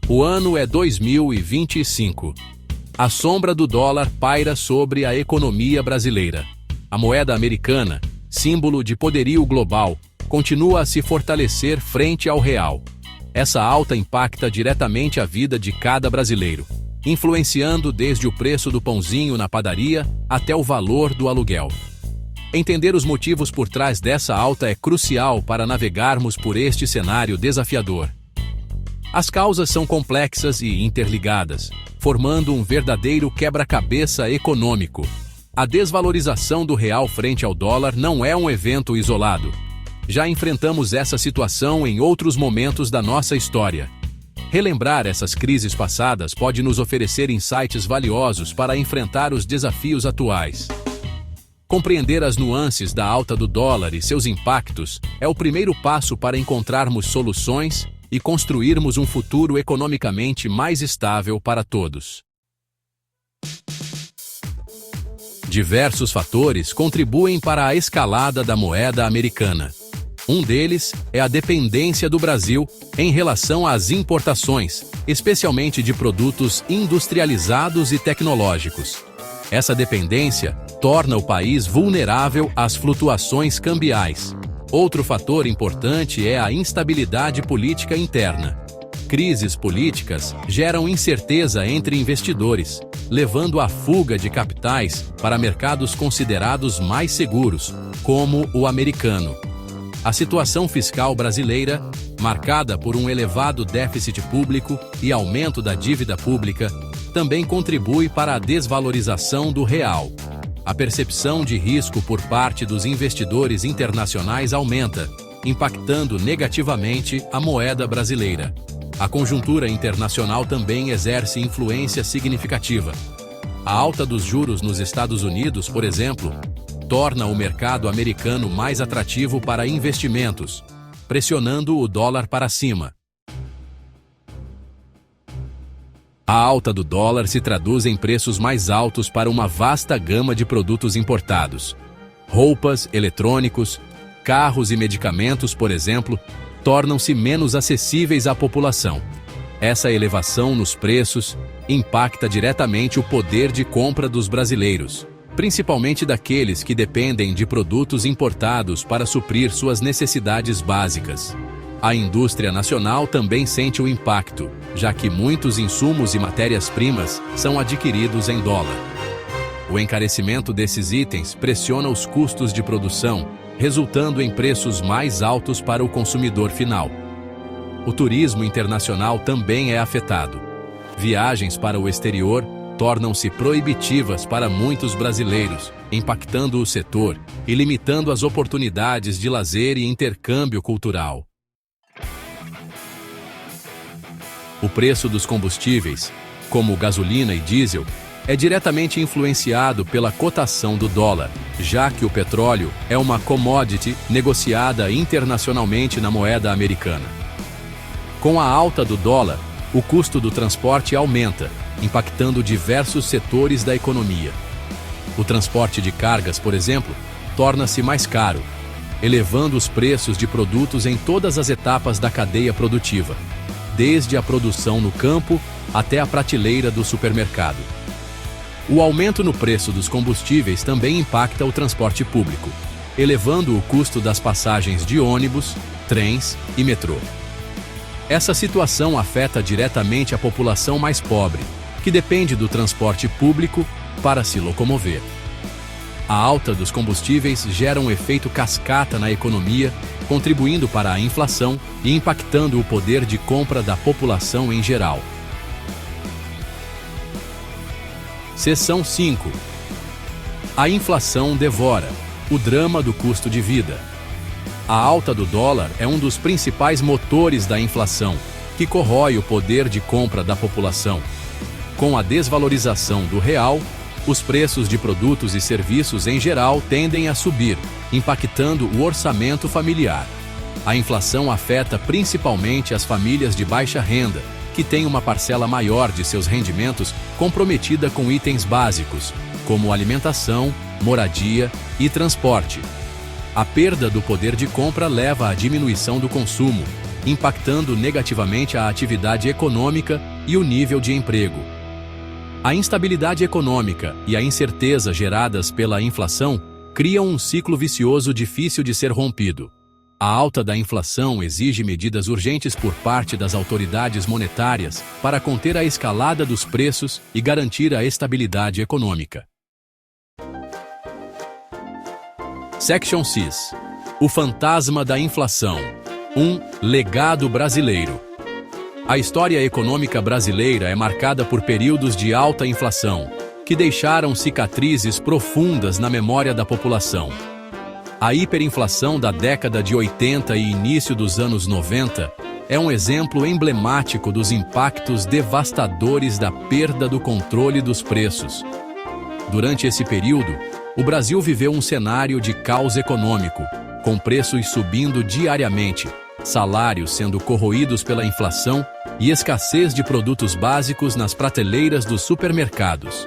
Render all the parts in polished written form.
O ano é 2025. A sombra do dólar paira sobre a economia brasileira. A moeda americana, símbolo de poderio global, continua a se fortalecer frente ao real. Essa alta impacta diretamente a vida de cada brasileiro, influenciando desde o preço do pãozinho na padaria até o valor do aluguel. Entender os motivos por trás dessa alta é crucial para navegarmos por este cenário desafiador. As causas são complexas e interligadas, formando um verdadeiro quebra-cabeça econômico. A desvalorização do real frente ao dólar não é um evento isolado. Já enfrentamos essa situação em outros momentos da nossa história. Relembrar essas crises passadas pode nos oferecer insights valiosos para enfrentar os desafios atuais. Compreender as nuances da alta do dólar e seus impactos é o primeiro passo para encontrarmos soluções e construirmos um futuro economicamente mais estável para todos. Diversos fatores contribuem para a escalada da moeda americana. Um deles é a dependência do Brasil em relação às importações, especialmente de produtos industrializados e tecnológicos. Essa dependência torna o país vulnerável às flutuações cambiais. Outro fator importante é a instabilidade política interna. Crises políticas geram incerteza entre investidores, levando à fuga de capitais para mercados considerados mais seguros, como o americano. A situação fiscal brasileira, marcada por um elevado déficit público e aumento da dívida pública, também contribui para a desvalorização do real. A percepção de risco por parte dos investidores internacionais aumenta, impactando negativamente a moeda brasileira. A conjuntura internacional também exerce influência significativa. A alta dos juros nos Estados Unidos, por exemplo, torna o mercado americano mais atrativo para investimentos, pressionando o dólar para cima. A alta do dólar se traduz em preços mais altos para uma vasta gama de produtos importados. Roupas, eletrônicos, carros e medicamentos, por exemplo, tornam-se menos acessíveis à população. Essa elevação nos preços impacta diretamente o poder de compra dos brasileiros, principalmente daqueles que dependem de produtos importados para suprir suas necessidades básicas. A indústria nacional também sente o impacto, já que muitos insumos e matérias-primas são adquiridos em dólar. O encarecimento desses itens pressiona os custos de produção, resultando em preços mais altos para o consumidor final. O turismo internacional também é afetado. Viagens para o exterior tornam-se proibitivas para muitos brasileiros, impactando o setor e limitando as oportunidades de lazer e intercâmbio cultural. O preço dos combustíveis, como gasolina e diesel, é diretamente influenciado pela cotação do dólar, já que o petróleo é uma commodity negociada internacionalmente na moeda americana. Com a alta do dólar, o custo do transporte aumenta, impactando diversos setores da economia. O transporte de cargas, por exemplo, torna-se mais caro, elevando os preços de produtos em todas as etapas da cadeia produtiva, desde a produção no campo até a prateleira do supermercado. O aumento no preço dos combustíveis também impacta o transporte público, elevando o custo das passagens de ônibus, trens e metrô. Essa situação afeta diretamente a população mais pobre, que depende do transporte público para se locomover. A alta dos combustíveis gera um efeito cascata na economia, contribuindo para a inflação e impactando o poder de compra da população em geral. Seção 5. A inflação devora o drama do custo de vida. A alta do dólar é um dos principais motores da inflação, que corrói o poder de compra da população. Com a desvalorização do real, os preços de produtos e serviços em geral tendem a subir, impactando o orçamento familiar. A inflação afeta principalmente as famílias de baixa renda, que têm uma parcela maior de seus rendimentos comprometida com itens básicos, como alimentação, moradia e transporte. A perda do poder de compra leva à diminuição do consumo, impactando negativamente a atividade econômica e o nível de emprego. A instabilidade econômica e a incerteza geradas pela inflação criam um ciclo vicioso difícil de ser rompido. A alta da inflação exige medidas urgentes por parte das autoridades monetárias para conter a escalada dos preços e garantir a estabilidade econômica. Section 6. O fantasma da inflação. Legado brasileiro. A história econômica brasileira é marcada por períodos de alta inflação, que deixaram cicatrizes profundas na memória da população. A hiperinflação da década de 80 e início dos anos 90 é um exemplo emblemático dos impactos devastadores da perda do controle dos preços. Durante esse período, o Brasil viveu um cenário de caos econômico, com preços subindo diariamente, salários sendo corroídos pela inflação e escassez de produtos básicos nas prateleiras dos supermercados.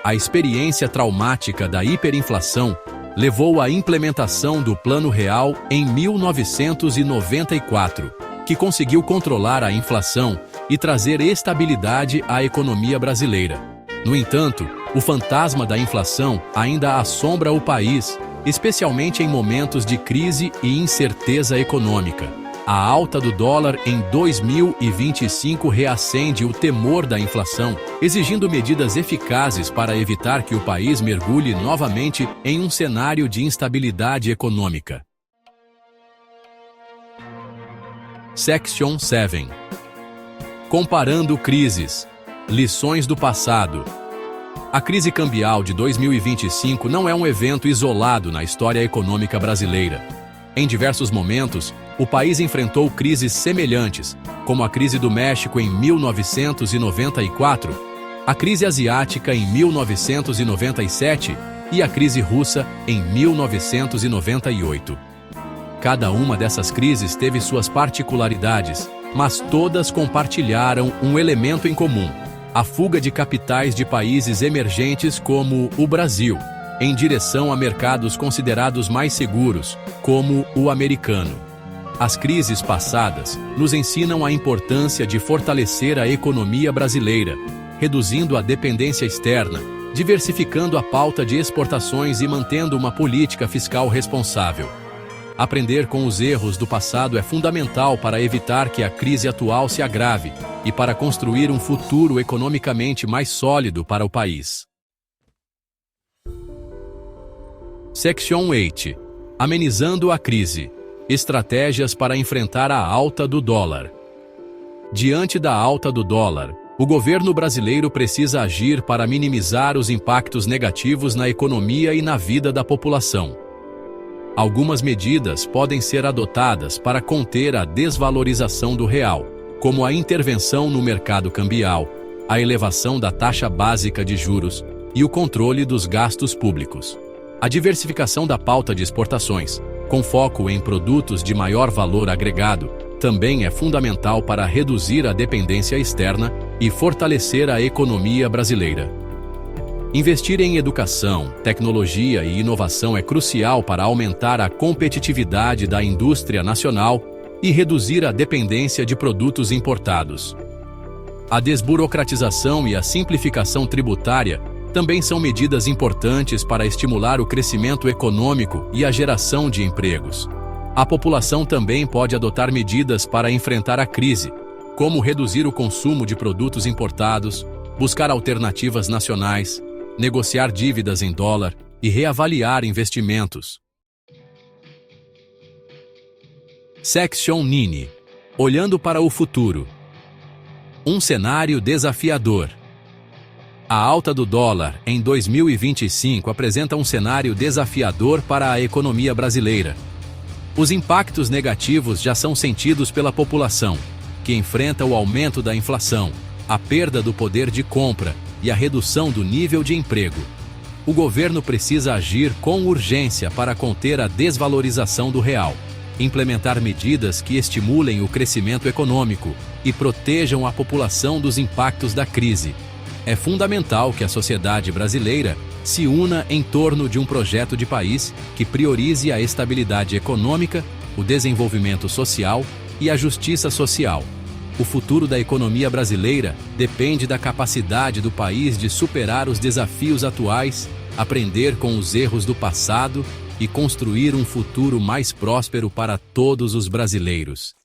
A experiência traumática da hiperinflação levou à implementação do Plano Real em 1994, que conseguiu controlar a inflação e trazer estabilidade à economia brasileira. No entanto, o fantasma da inflação ainda assombra o país, especialmente em momentos de crise e incerteza econômica. A alta do dólar em 2025 reacende o temor da inflação, exigindo medidas eficazes para evitar que o país mergulhe novamente em um cenário de instabilidade econômica. Section 7. Comparando crises. Lições do passado. A crise cambial de 2025 não é um evento isolado na história econômica brasileira. Em diversos momentos, o país enfrentou crises semelhantes, como a crise do México em 1994, a crise asiática em 1997 e a crise russa em 1998. Cada uma dessas crises teve suas particularidades, mas todas compartilharam um elemento em comum: a fuga de capitais de países emergentes como o Brasil, em direção a mercados considerados mais seguros, como o americano. As crises passadas nos ensinam a importância de fortalecer a economia brasileira, reduzindo a dependência externa, diversificando a pauta de exportações e mantendo uma política fiscal responsável. Aprender com os erros do passado é fundamental para evitar que a crise atual se agrave e para construir um futuro economicamente mais sólido para o país. Section 8. Amenizando a crise. Estratégias para enfrentar a alta do dólar. Diante da alta do dólar, o governo brasileiro precisa agir para minimizar os impactos negativos na economia e na vida da população. Algumas medidas podem ser adotadas para conter a desvalorização do real, como a intervenção no mercado cambial, a elevação da taxa básica de juros e o controle dos gastos públicos. A diversificação da pauta de exportações, com foco em produtos de maior valor agregado, também é fundamental para reduzir a dependência externa e fortalecer a economia brasileira. Investir em educação, tecnologia e inovação é crucial para aumentar a competitividade da indústria nacional e reduzir a dependência de produtos importados. A desburocratização e a simplificação tributária também são medidas importantes para estimular o crescimento econômico e a geração de empregos. A população também pode adotar medidas para enfrentar a crise, como reduzir o consumo de produtos importados, buscar alternativas nacionais, negociar dívidas em dólar e reavaliar investimentos. Section 9. Olhando para o futuro. Um cenário desafiador. A alta do dólar em 2025 apresenta um cenário desafiador para a economia brasileira. Os impactos negativos já são sentidos pela população, que enfrenta o aumento da inflação, a perda do poder de compra e a redução do nível de emprego. O governo precisa agir com urgência para conter a desvalorização do real, implementar medidas que estimulem o crescimento econômico e protejam a população dos impactos da crise. É fundamental que a sociedade brasileira se una em torno de um projeto de país que priorize a estabilidade econômica, o desenvolvimento social e a justiça social. O futuro da economia brasileira depende da capacidade do país de superar os desafios atuais, aprender com os erros do passado e construir um futuro mais próspero para todos os brasileiros.